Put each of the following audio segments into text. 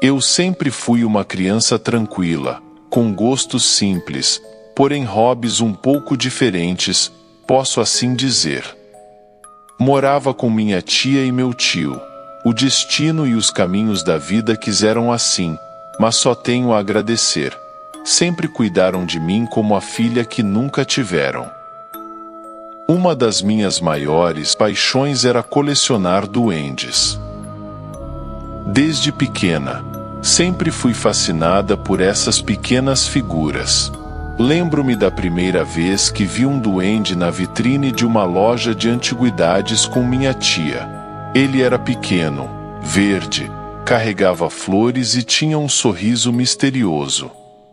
Eu sempre fui uma criança tranquila, com gostos simples, porém hobbies um pouco diferentes, posso assim dizer. Morava com minha tia e meu tio. O destino e os caminhos da vida quiseram assim, mas só tenho a agradecer. Sempre cuidaram de mim como a filha que nunca tiveram. Uma das minhas maiores paixões era colecionar duendes. Desde pequena, sempre fui fascinada por essas pequenas figuras. Lembro-me da primeira vez que vi um duende na vitrine de uma loja de antiguidades com minha tia. Ele era pequeno, verde, carregava flores e tinha um sorriso misterioso.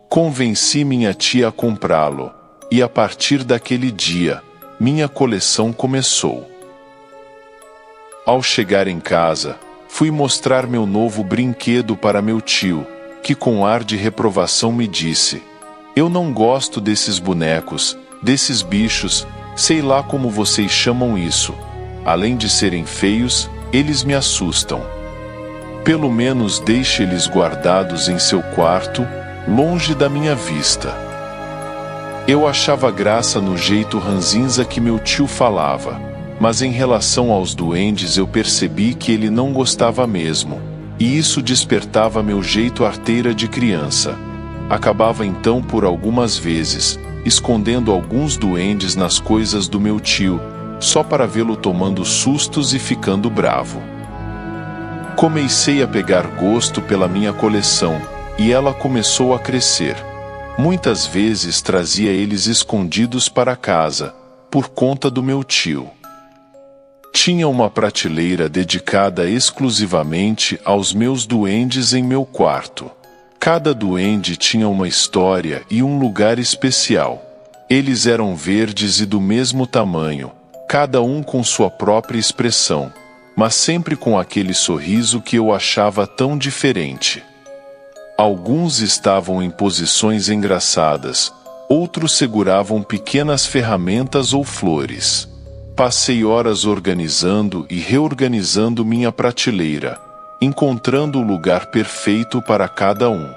Convenci minha tia a comprá-lo, e a partir daquele dia, minha coleção começou. Ao chegar em casa, fui mostrar meu novo brinquedo para meu tio, que com ar de reprovação me disse: "Eu não gosto desses bonecos, desses bichos, sei lá como vocês chamam isso. Além de serem feios, eles me assustam. Pelo menos deixe-eles guardados em seu quarto, longe da minha vista." Eu achava graça no jeito ranzinza que meu tio falava, mas em relação aos duendes eu percebi que ele não gostava mesmo, e isso despertava meu jeito arteira de criança. Acabava então por algumas vezes, escondendo alguns duendes nas coisas do meu tio, só para vê-lo tomando sustos e ficando bravo. Comecei a pegar gosto pela minha coleção, e ela começou a crescer. Muitas vezes trazia eles escondidos para casa, por conta do meu tio. Tinha uma prateleira dedicada exclusivamente aos meus duendes em meu quarto. Cada duende tinha uma história e um lugar especial. Eles eram verdes e do mesmo tamanho, cada um com sua própria expressão, mas sempre com aquele sorriso que eu achava tão diferente. Alguns estavam em posições engraçadas, outros seguravam pequenas ferramentas ou flores. Passei horas organizando e reorganizando minha prateleira, encontrando o lugar perfeito para cada um.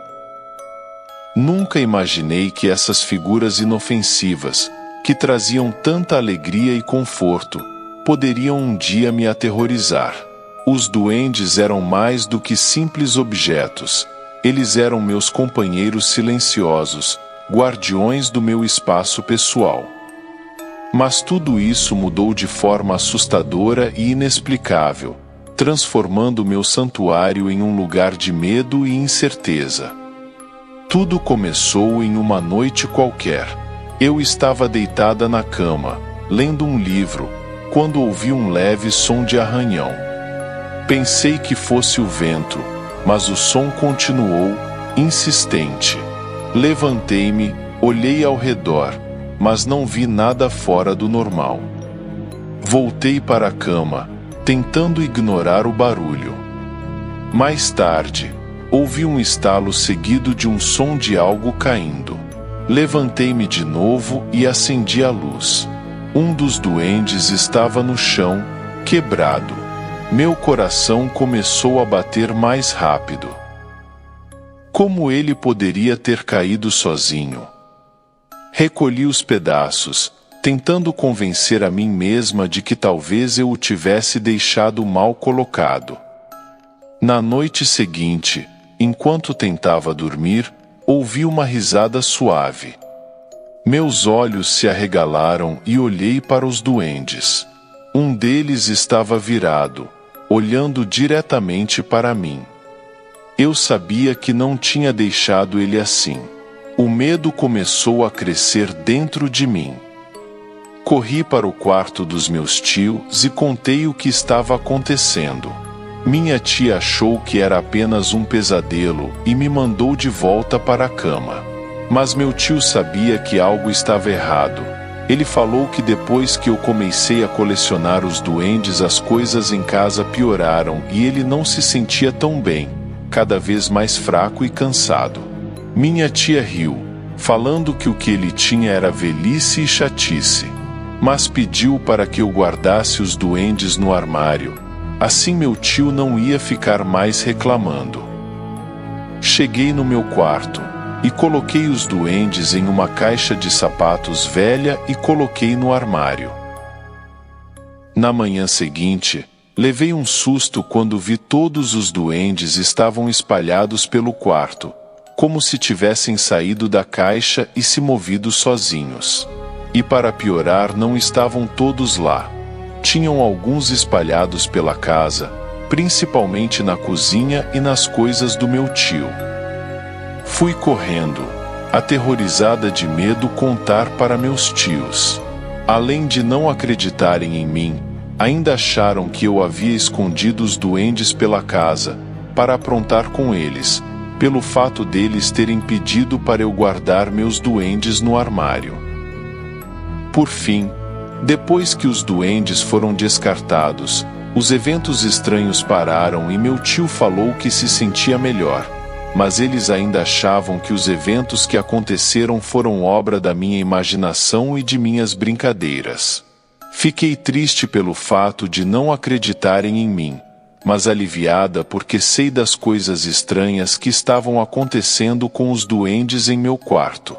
Nunca imaginei que essas figuras inofensivas, que traziam tanta alegria e conforto, poderiam um dia me aterrorizar. Os duendes eram mais do que simples objetos. Eles eram meus companheiros silenciosos, guardiões do meu espaço pessoal. Mas tudo isso mudou de forma assustadora e inexplicável, transformando meu santuário em um lugar de medo e incerteza. Tudo começou em uma noite qualquer. Eu estava deitada na cama, lendo um livro, quando ouvi um leve som de arranhão. Pensei que fosse o vento, mas o som continuou, insistente. Levantei-me, olhei ao redor, mas não vi nada fora do normal. Voltei para a cama, tentando ignorar o barulho. Mais tarde, ouvi um estalo seguido de um som de algo caindo. Levantei-me de novo e acendi a luz. Um dos duendes estava no chão, quebrado. Meu coração começou a bater mais rápido. Como ele poderia ter caído sozinho? Recolhi os pedaços, tentando convencer a mim mesma de que talvez eu o tivesse deixado mal colocado. Na noite seguinte, enquanto tentava dormir, ouvi uma risada suave. Meus olhos se arregalaram e olhei para os duendes. Um deles estava virado, olhando diretamente para mim. Eu sabia que não tinha deixado ele assim. O medo começou a crescer dentro de mim. Corri para o quarto dos meus tios e contei o que estava acontecendo. Minha tia achou que era apenas um pesadelo e me mandou de volta para a cama. Mas meu tio sabia que algo estava errado. Ele falou que depois que eu comecei a colecionar os duendes, as coisas em casa pioraram e ele não se sentia tão bem, cada vez mais fraco e cansado. Minha tia riu, falando que o que ele tinha era velhice e chatice, mas pediu para que eu guardasse os duendes no armário. Assim meu tio não ia ficar mais reclamando. Cheguei no meu quarto e coloquei os duendes em uma caixa de sapatos velha e coloquei no armário. Na manhã seguinte, levei um susto quando vi todos os duendes estavam espalhados pelo quarto, como se tivessem saído da caixa e se movido sozinhos. E para piorar, não estavam todos lá. Tinham alguns espalhados pela casa, principalmente na cozinha e nas coisas do meu tio. Fui correndo, aterrorizada de medo, contar para meus tios. Além de não acreditarem em mim, ainda acharam que eu havia escondido os duendes pela casa, para aprontar com eles, pelo fato deles terem pedido para eu guardar meus duendes no armário. Por fim, depois que os duendes foram descartados, os eventos estranhos pararam e meu tio falou que se sentia melhor, mas eles ainda achavam que os eventos que aconteceram foram obra da minha imaginação e de minhas brincadeiras. Fiquei triste pelo fato de não acreditarem em mim, mas aliviada porque sei das coisas estranhas que estavam acontecendo com os duendes em meu quarto.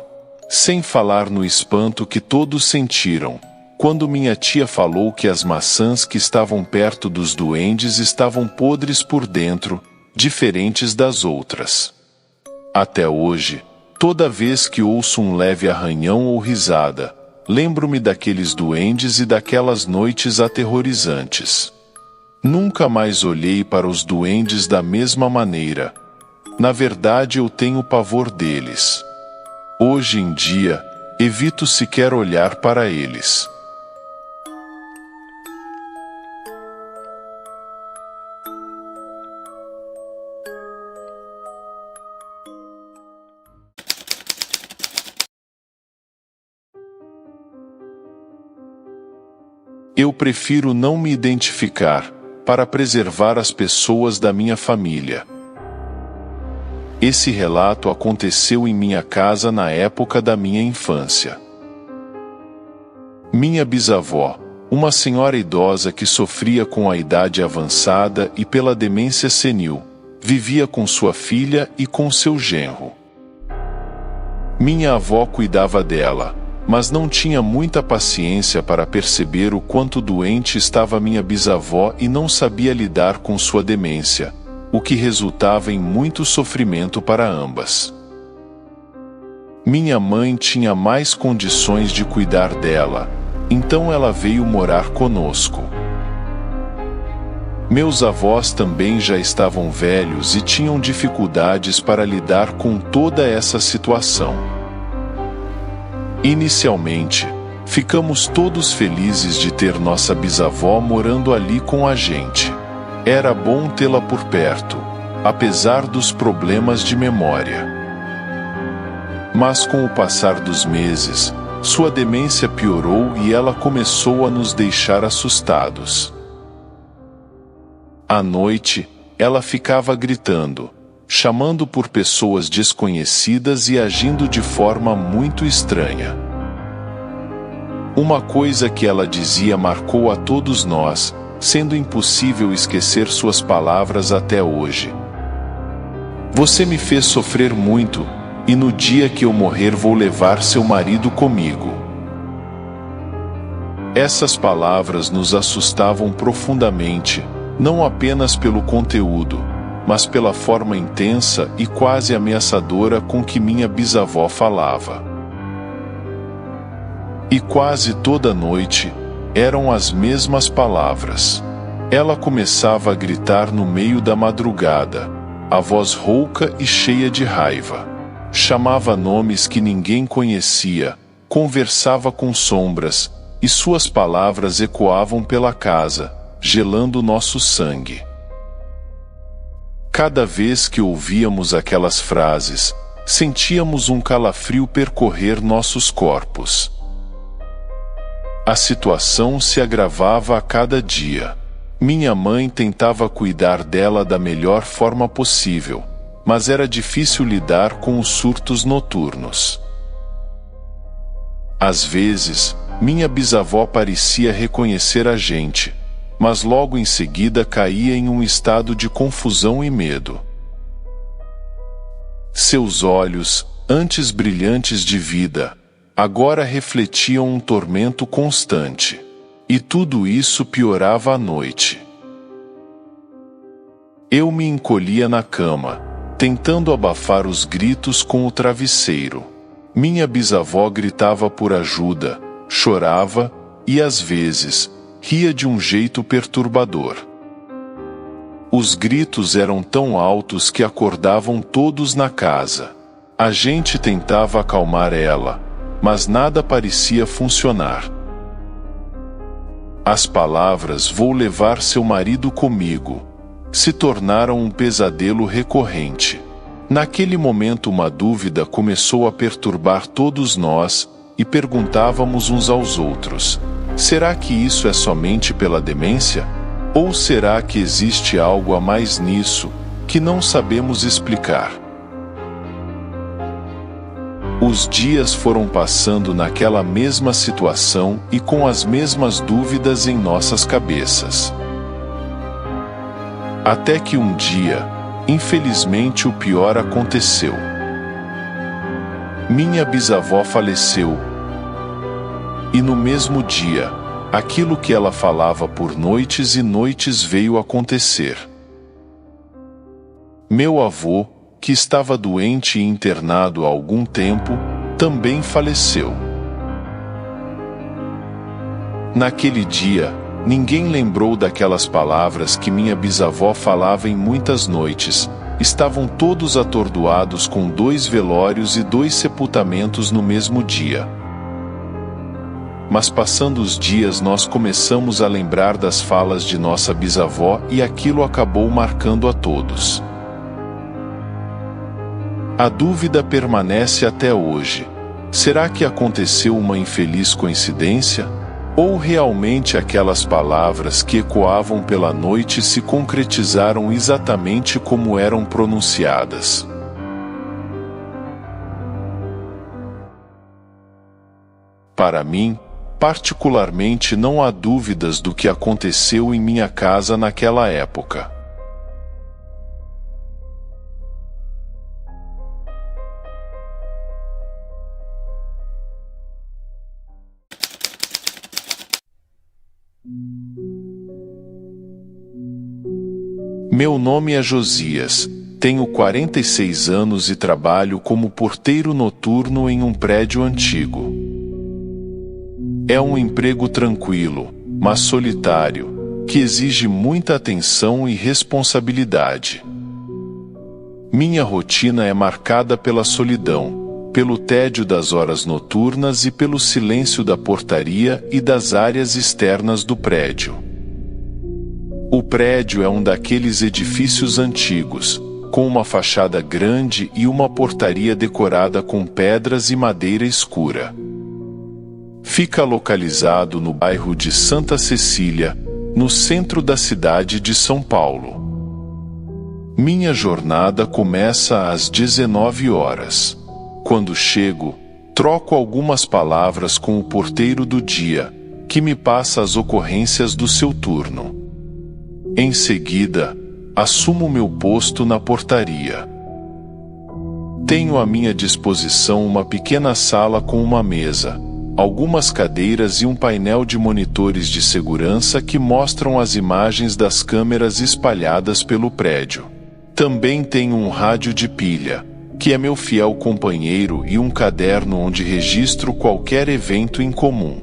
Sem falar no espanto que todos sentiram, quando minha tia falou que as maçãs que estavam perto dos duendes estavam podres por dentro, diferentes das outras. Até hoje, toda vez que ouço um leve arranhão ou risada, lembro-me daqueles duendes e daquelas noites aterrorizantes. Nunca mais olhei para os duendes da mesma maneira. Na verdade, eu tenho pavor deles. Hoje em dia, evito sequer olhar para eles. Eu prefiro não me identificar, para preservar as pessoas da minha família. Esse relato aconteceu em minha casa na época da minha infância. Minha bisavó, uma senhora idosa que sofria com a idade avançada e pela demência senil, vivia com sua filha e com seu genro. Minha avó cuidava dela, mas não tinha muita paciência para perceber o quanto doente estava minha bisavó e não sabia lidar com sua demência, o que resultava em muito sofrimento para ambas. Minha mãe tinha mais condições de cuidar dela, então ela veio morar conosco. Meus avós também já estavam velhos e tinham dificuldades para lidar com toda essa situação. Inicialmente, ficamos todos felizes de ter nossa bisavó morando ali com a gente. Era bom tê-la por perto, apesar dos problemas de memória. Mas com o passar dos meses, sua demência piorou e ela começou a nos deixar assustados. À noite, ela ficava gritando, chamando por pessoas desconhecidas e agindo de forma muito estranha. Uma coisa que ela dizia marcou a todos nós, sendo impossível esquecer suas palavras até hoje. Você me fez sofrer muito, e no dia que eu morrer vou levar seu marido comigo. Essas palavras nos assustavam profundamente, não apenas pelo conteúdo, mas pela forma intensa e quase ameaçadora com que minha bisavó falava. E quase toda noite, eram as mesmas palavras. Ela começava a gritar no meio da madrugada, a voz rouca e cheia de raiva. Chamava nomes que ninguém conhecia, conversava com sombras, e suas palavras ecoavam pela casa, gelando nosso sangue. Cada vez que ouvíamos aquelas frases, sentíamos um calafrio percorrer nossos corpos. A situação se agravava a cada dia. Minha mãe tentava cuidar dela da melhor forma possível, mas era difícil lidar com os surtos noturnos. Às vezes, minha bisavó parecia reconhecer a gente, mas logo em seguida caía em um estado de confusão e medo. Seus olhos, antes brilhantes de vida, agora refletiam um tormento constante. E tudo isso piorava à noite. Eu me encolhia na cama, tentando abafar os gritos com o travesseiro. Minha bisavó gritava por ajuda, chorava e, às vezes, ria de um jeito perturbador. Os gritos eram tão altos que acordavam todos na casa. A gente tentava acalmar ela, mas nada parecia funcionar. As palavras "vou levar seu marido comigo" se tornaram um pesadelo recorrente. Naquele momento uma dúvida começou a perturbar todos nós, e perguntávamos uns aos outros: será que isso é somente pela demência? Ou será que existe algo a mais nisso, que não sabemos explicar? Os dias foram passando naquela mesma situação e com as mesmas dúvidas em nossas cabeças. Até que um dia, infelizmente, o pior aconteceu. Minha bisavó faleceu. E no mesmo dia, aquilo que ela falava por noites e noites veio acontecer. Meu avô, que estava doente e internado há algum tempo, também faleceu. Naquele dia, ninguém lembrou daquelas palavras que minha bisavó falava em muitas noites. Estavam todos atordoados com 2 velórios e 2 sepultamentos no mesmo dia. Mas passando os dias nós começamos a lembrar das falas de nossa bisavó e aquilo acabou marcando a todos. A dúvida permanece até hoje. Será que aconteceu uma infeliz coincidência? Ou realmente aquelas palavras que ecoavam pela noite se concretizaram exatamente como eram pronunciadas? Para mim, particularmente, não há dúvidas do que aconteceu em minha casa naquela época. Meu nome é Josias, tenho 46 anos e trabalho como porteiro noturno em um prédio antigo. É um emprego tranquilo, mas solitário, que exige muita atenção e responsabilidade. Minha rotina é marcada pela solidão, pelo tédio das horas noturnas e pelo silêncio da portaria e das áreas externas do prédio. O prédio é um daqueles edifícios antigos, com uma fachada grande e uma portaria decorada com pedras e madeira escura. Fica localizado no bairro de Santa Cecília, no centro da cidade de São Paulo. Minha jornada começa às 19 horas. Quando chego, troco algumas palavras com o porteiro do dia, que me passa as ocorrências do seu turno. Em seguida, assumo meu posto na portaria. Tenho à minha disposição uma pequena sala com uma mesa, algumas cadeiras e um painel de monitores de segurança que mostram as imagens das câmeras espalhadas pelo prédio. Também tenho um rádio de pilha, que é meu fiel companheiro, e um caderno onde registro qualquer evento em comum.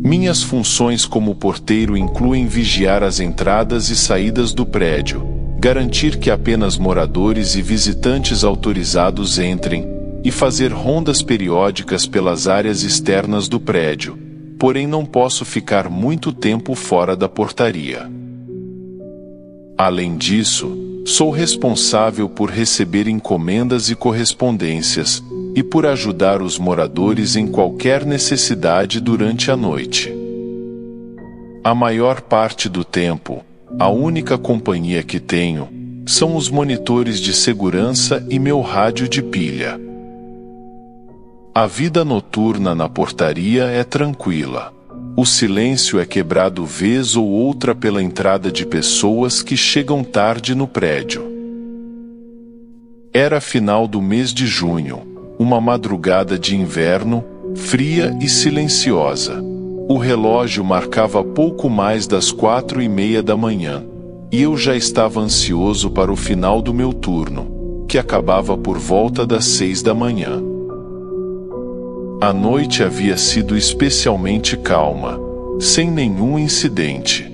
Minhas funções como porteiro incluem vigiar as entradas e saídas do prédio, garantir que apenas moradores e visitantes autorizados entrem, e fazer rondas periódicas pelas áreas externas do prédio, porém não posso ficar muito tempo fora da portaria. Além disso, sou responsável por receber encomendas e correspondências, e por ajudar os moradores em qualquer necessidade durante a noite. A maior parte do tempo, a única companhia que tenho, são os monitores de segurança e meu rádio de pilha. A vida noturna na portaria é tranquila. O silêncio é quebrado vez ou outra pela entrada de pessoas que chegam tarde no prédio. Era final do mês de junho, uma madrugada de inverno, fria e silenciosa. O relógio marcava pouco mais das 4:30 da manhã, e eu já estava ansioso para o final do meu turno, que acabava por volta das 6 da manhã. A noite havia sido especialmente calma, sem nenhum incidente.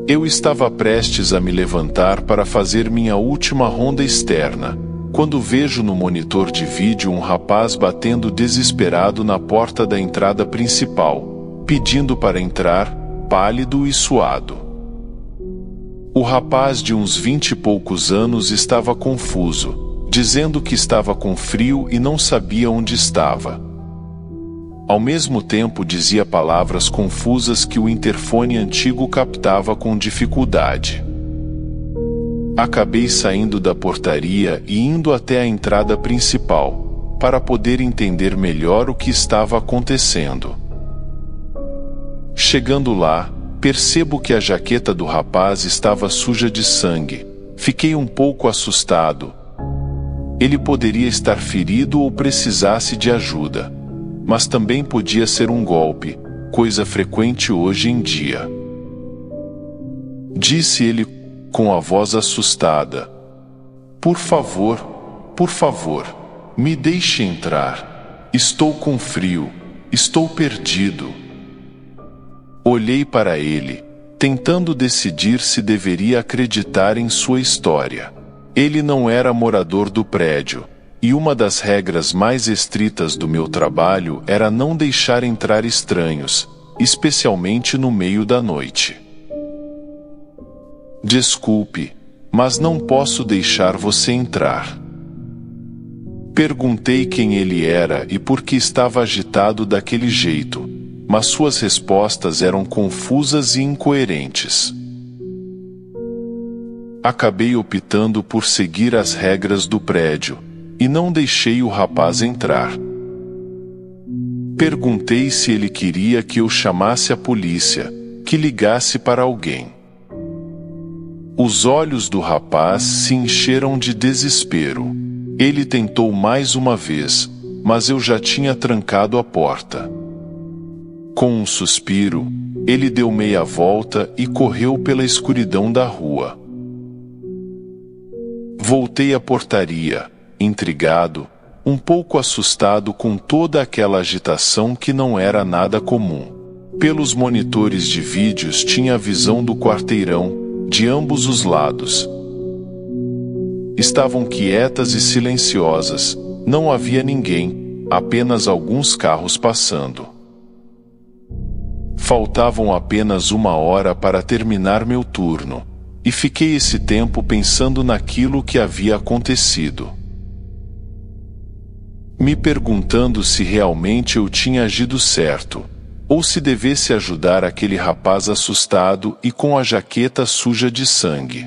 Eu estava prestes a me levantar para fazer minha última ronda externa, quando vejo no monitor de vídeo um rapaz batendo desesperado na porta da entrada principal, pedindo para entrar, pálido e suado. O rapaz de uns 20 e poucos anos estava confuso, dizendo que estava com frio e não sabia onde estava. Ao mesmo tempo dizia palavras confusas que o interfone antigo captava com dificuldade. Acabei saindo da portaria e indo até a entrada principal, para poder entender melhor o que estava acontecendo. Chegando lá, percebo que a jaqueta do rapaz estava suja de sangue. Fiquei um pouco assustado. Ele poderia estar ferido ou precisasse de ajuda. Mas também podia ser um golpe, coisa frequente hoje em dia. Disse ele com a voz assustada: por favor, me deixe entrar. Estou com frio, estou perdido. Olhei para ele, tentando decidir se deveria acreditar em sua história. Ele não era morador do prédio. E uma das regras mais estritas do meu trabalho era não deixar entrar estranhos, especialmente no meio da noite. Desculpe, mas não posso deixar você entrar. Perguntei quem ele era e por que estava agitado daquele jeito, mas suas respostas eram confusas e incoerentes. Acabei optando por seguir as regras do prédio, e não deixei o rapaz entrar. Perguntei se ele queria que eu chamasse a polícia, que ligasse para alguém. Os olhos do rapaz se encheram de desespero. Ele tentou mais uma vez, mas eu já tinha trancado a porta. Com um suspiro, ele deu meia volta e correu pela escuridão da rua. Voltei à portaria, intrigado, um pouco assustado com toda aquela agitação que não era nada comum. Pelos monitores de vídeos tinha a visão do quarteirão, de ambos os lados. Estavam quietas e silenciosas, não havia ninguém, apenas alguns carros passando. Faltavam apenas 1 hora para terminar meu turno, e fiquei esse tempo pensando naquilo que havia acontecido. Me perguntando se realmente eu tinha agido certo, ou se devesse ajudar aquele rapaz assustado e com a jaqueta suja de sangue.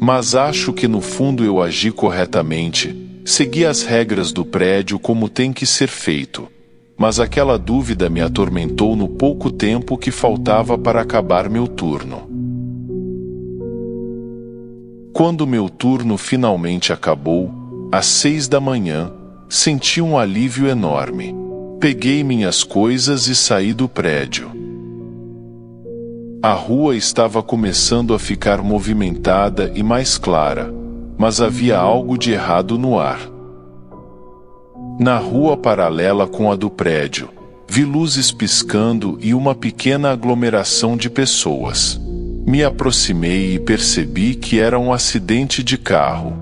Mas acho que no fundo eu agi corretamente, segui as regras do prédio como tem que ser feito, mas aquela dúvida me atormentou no pouco tempo que faltava para acabar meu turno. Quando meu turno finalmente acabou, às 6 da manhã, senti um alívio enorme. Peguei minhas coisas e saí do prédio. A rua estava começando a ficar movimentada e mais clara, mas havia algo de errado no ar. Na rua paralela com a do prédio, vi luzes piscando e uma pequena aglomeração de pessoas. Me aproximei e percebi que era um acidente de carro.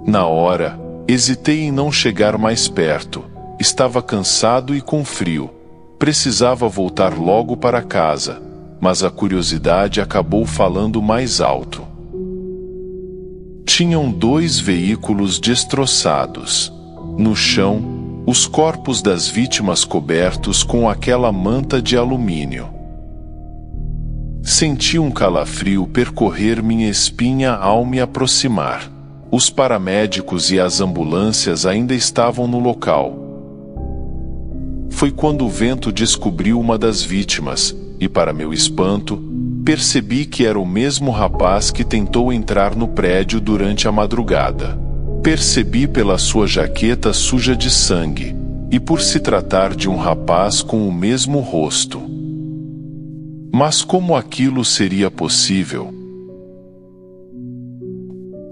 Na hora, hesitei em não chegar mais perto. Estava cansado e com frio. Precisava voltar logo para casa, mas a curiosidade acabou falando mais alto. Tinham 2 veículos destroçados. No chão, os corpos das vítimas cobertos com aquela manta de alumínio. Senti um calafrio percorrer minha espinha ao me aproximar. Os paramédicos e as ambulâncias ainda estavam no local. Foi quando o vento descobriu uma das vítimas, e para meu espanto, percebi que era o mesmo rapaz que tentou entrar no prédio durante a madrugada. Percebi pela sua jaqueta suja de sangue, e por se tratar de um rapaz com o mesmo rosto. Mas como aquilo seria possível?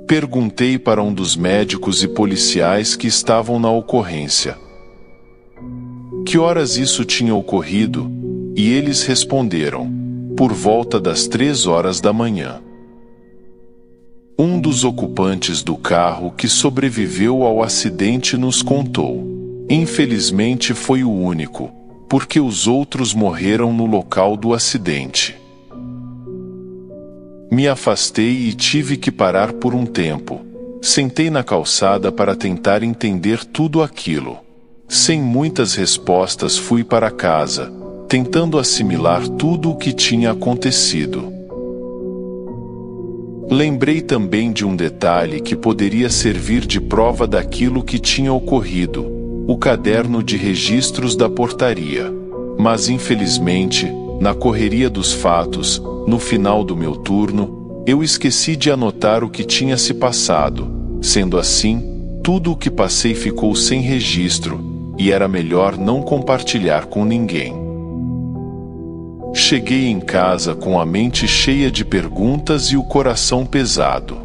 Perguntei para um dos médicos e policiais que estavam na ocorrência. Que horas isso tinha ocorrido? E eles responderam: por volta das 3 horas da manhã. Um dos ocupantes do carro que sobreviveu ao acidente nos contou. Infelizmente foi o único, porque os outros morreram no local do acidente. Me afastei e tive que parar por um tempo. Sentei na calçada para tentar entender tudo aquilo. Sem muitas respostas fui para casa, tentando assimilar tudo o que tinha acontecido. Lembrei também de um detalhe que poderia servir de prova daquilo que tinha ocorrido: o caderno de registros da portaria. Mas infelizmente, na correria dos fatos, no final do meu turno, eu esqueci de anotar o que tinha se passado. Sendo assim, tudo o que passei ficou sem registro, e era melhor não compartilhar com ninguém. Cheguei em casa com a mente cheia de perguntas e o coração pesado.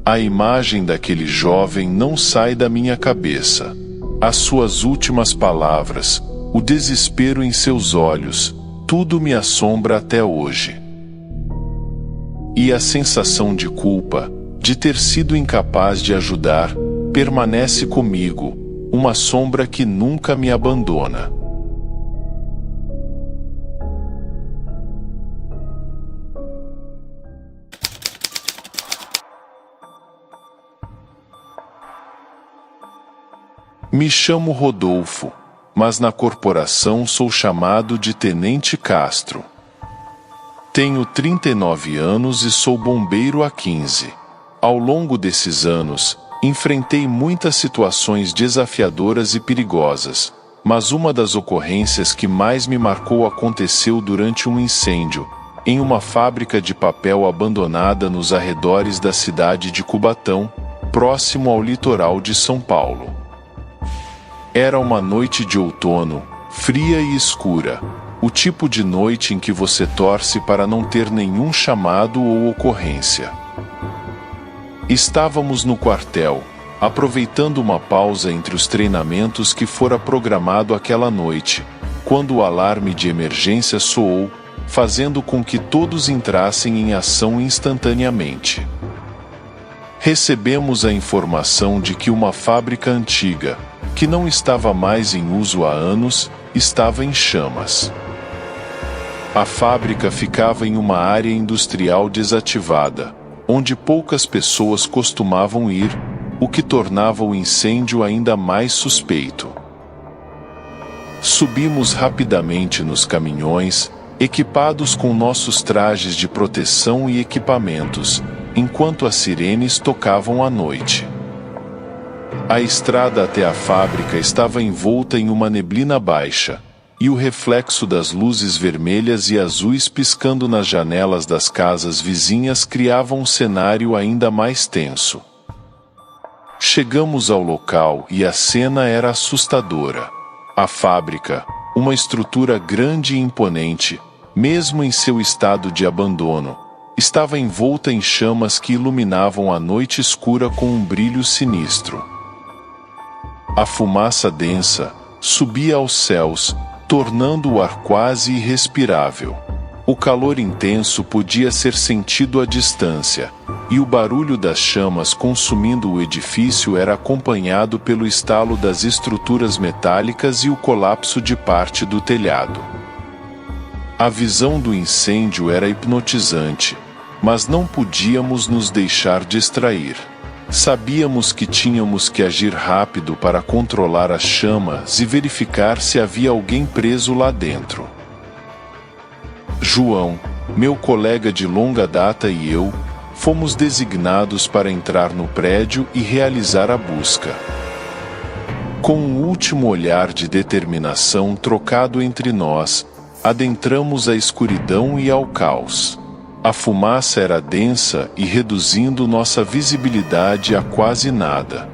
A imagem daquele jovem não sai da minha cabeça. As suas últimas palavras, o desespero em seus olhos, tudo me assombra até hoje. E a sensação de culpa, de ter sido incapaz de ajudar, permanece comigo, uma sombra que nunca me abandona. Me chamo Rodolfo, mas na corporação sou chamado de Tenente Castro. Tenho 39 anos e sou bombeiro há 15. Ao longo desses anos, enfrentei muitas situações desafiadoras e perigosas, mas uma das ocorrências que mais me marcou aconteceu durante um incêndio, em uma fábrica de papel abandonada nos arredores da cidade de Cubatão, próximo ao litoral de São Paulo. Era uma noite de outono, fria e escura, o tipo de noite em que você torce para não ter nenhum chamado ou ocorrência. Estávamos no quartel, aproveitando uma pausa entre os treinamentos que fora programado aquela noite, quando o alarme de emergência soou, fazendo com que todos entrassem em ação instantaneamente. Recebemos a informação de que uma fábrica antiga, que não estava mais em uso há anos, estava em chamas. A fábrica ficava em uma área industrial desativada, onde poucas pessoas costumavam ir, o que tornava o incêndio ainda mais suspeito. Subimos rapidamente nos caminhões, equipados com nossos trajes de proteção e equipamentos, enquanto as sirenes tocavam à noite. A estrada até a fábrica estava envolta em uma neblina baixa, e o reflexo das luzes vermelhas e azuis piscando nas janelas das casas vizinhas criava um cenário ainda mais tenso. Chegamos ao local e a cena era assustadora. A fábrica, uma estrutura grande e imponente, mesmo em seu estado de abandono, estava envolta em chamas que iluminavam a noite escura com um brilho sinistro. A fumaça densa subia aos céus, tornando o ar quase irrespirável. O calor intenso podia ser sentido à distância, e o barulho das chamas consumindo o edifício era acompanhado pelo estalo das estruturas metálicas e o colapso de parte do telhado. A visão do incêndio era hipnotizante, mas não podíamos nos deixar distrair. Sabíamos que tínhamos que agir rápido para controlar as chamas e verificar se havia alguém preso lá dentro. João, meu colega de longa data, e eu, fomos designados para entrar no prédio e realizar a busca. Com um último olhar de determinação trocado entre nós, adentramos a escuridão e ao caos. A fumaça era densa e reduzindo nossa visibilidade a quase nada.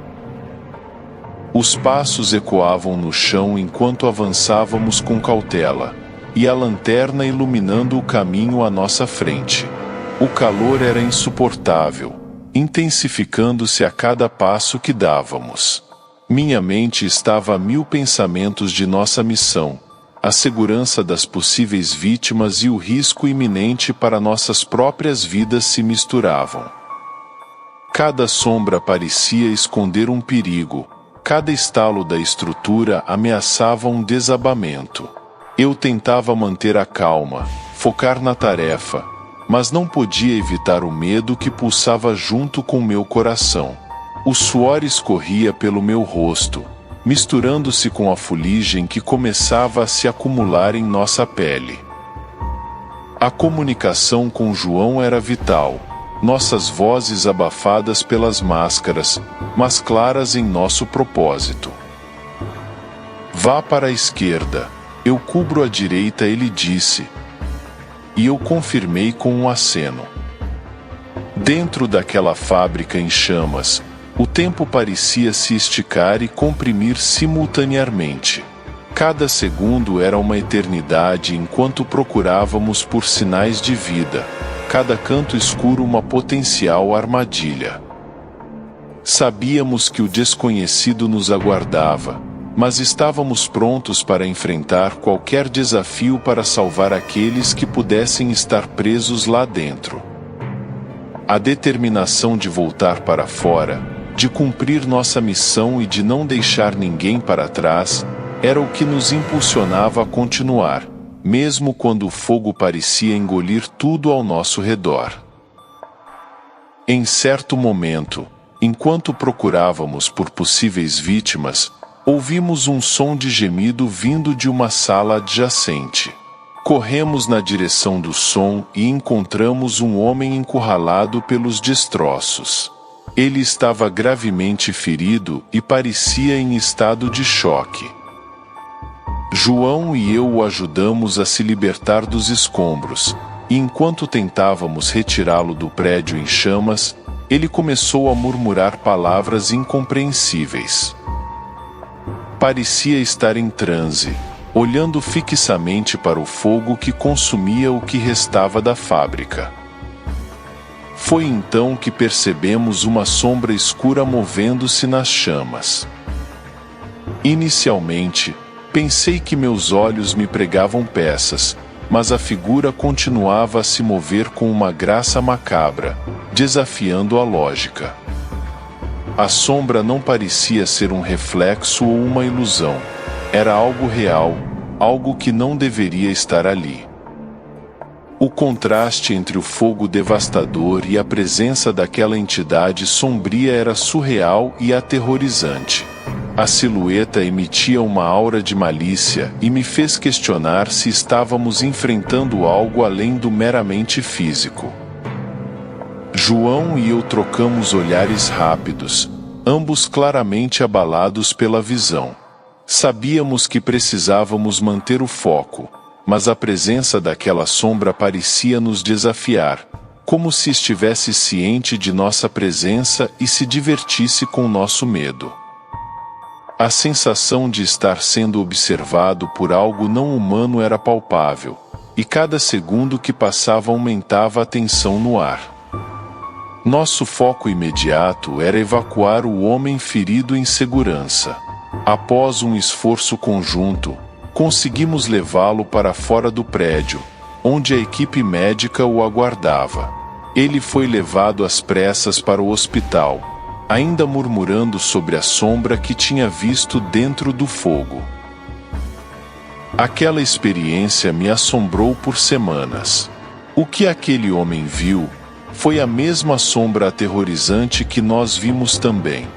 Os passos ecoavam no chão enquanto avançávamos com cautela, e a lanterna iluminando o caminho à nossa frente. O calor era insuportável, intensificando-se a cada passo que dávamos. Minha mente estava a mil pensamentos de nossa missão, a segurança das possíveis vítimas e o risco iminente para nossas próprias vidas se misturavam. Cada sombra parecia esconder um perigo, cada estalo da estrutura ameaçava um desabamento. Eu tentava manter a calma, focar na tarefa, mas não podia evitar o medo que pulsava junto com meu coração. O suor escorria pelo meu rosto, misturando-se com a fuligem que começava a se acumular em nossa pele. A comunicação com João era vital, nossas vozes abafadas pelas máscaras, mas claras em nosso propósito. Vá para a esquerda, eu cubro a direita, ele disse. E eu confirmei com um aceno. Dentro daquela fábrica em chamas, o tempo parecia se esticar e comprimir simultaneamente. Cada segundo era uma eternidade enquanto procurávamos por sinais de vida, cada canto escuro uma potencial armadilha. Sabíamos que o desconhecido nos aguardava, mas estávamos prontos para enfrentar qualquer desafio para salvar aqueles que pudessem estar presos lá dentro. A determinação de voltar para fora, de cumprir nossa missão e de não deixar ninguém para trás, era o que nos impulsionava a continuar, mesmo quando o fogo parecia engolir tudo ao nosso redor. Em certo momento, enquanto procurávamos por possíveis vítimas, ouvimos um som de gemido vindo de uma sala adjacente. Corremos na direção do som e encontramos um homem encurralado pelos destroços. Ele estava gravemente ferido e parecia em estado de choque. João e eu o ajudamos a se libertar dos escombros, e enquanto tentávamos retirá-lo do prédio em chamas, ele começou a murmurar palavras incompreensíveis. Parecia estar em transe, olhando fixamente para o fogo que consumia o que restava da fábrica. Foi então que percebemos uma sombra escura movendo-se nas chamas. Inicialmente, pensei que meus olhos me pregavam peças, mas a figura continuava a se mover com uma graça macabra, desafiando a lógica. A sombra não parecia ser um reflexo ou uma ilusão. Era algo real, algo que não deveria estar ali. O contraste entre o fogo devastador e a presença daquela entidade sombria era surreal e aterrorizante. A silhueta emitia uma aura de malícia e me fez questionar se estávamos enfrentando algo além do meramente físico. João e eu trocamos olhares rápidos, ambos claramente abalados pela visão. Sabíamos que precisávamos manter o foco, mas a presença daquela sombra parecia nos desafiar, como se estivesse ciente de nossa presença e se divertisse com nosso medo. A sensação de estar sendo observado por algo não humano era palpável, e cada segundo que passava aumentava a tensão no ar. Nosso foco imediato era evacuar o homem ferido em segurança. Após um esforço conjunto, conseguimos levá-lo para fora do prédio, onde a equipe médica o aguardava. Ele foi levado às pressas para o hospital, ainda murmurando sobre a sombra que tinha visto dentro do fogo. Aquela experiência me assombrou por semanas. O que aquele homem viu foi a mesma sombra aterrorizante que nós vimos também.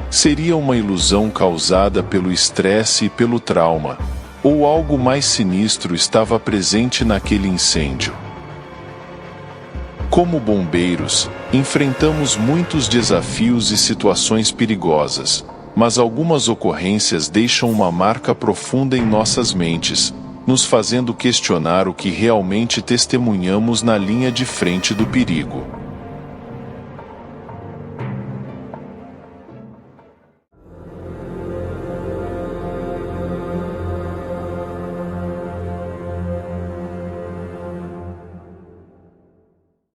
Seria uma ilusão causada pelo estresse e pelo trauma, ou algo mais sinistro estava presente naquele incêndio. Como bombeiros, enfrentamos muitos desafios e situações perigosas, mas algumas ocorrências deixam uma marca profunda em nossas mentes, nos fazendo questionar o que realmente testemunhamos na linha de frente do perigo.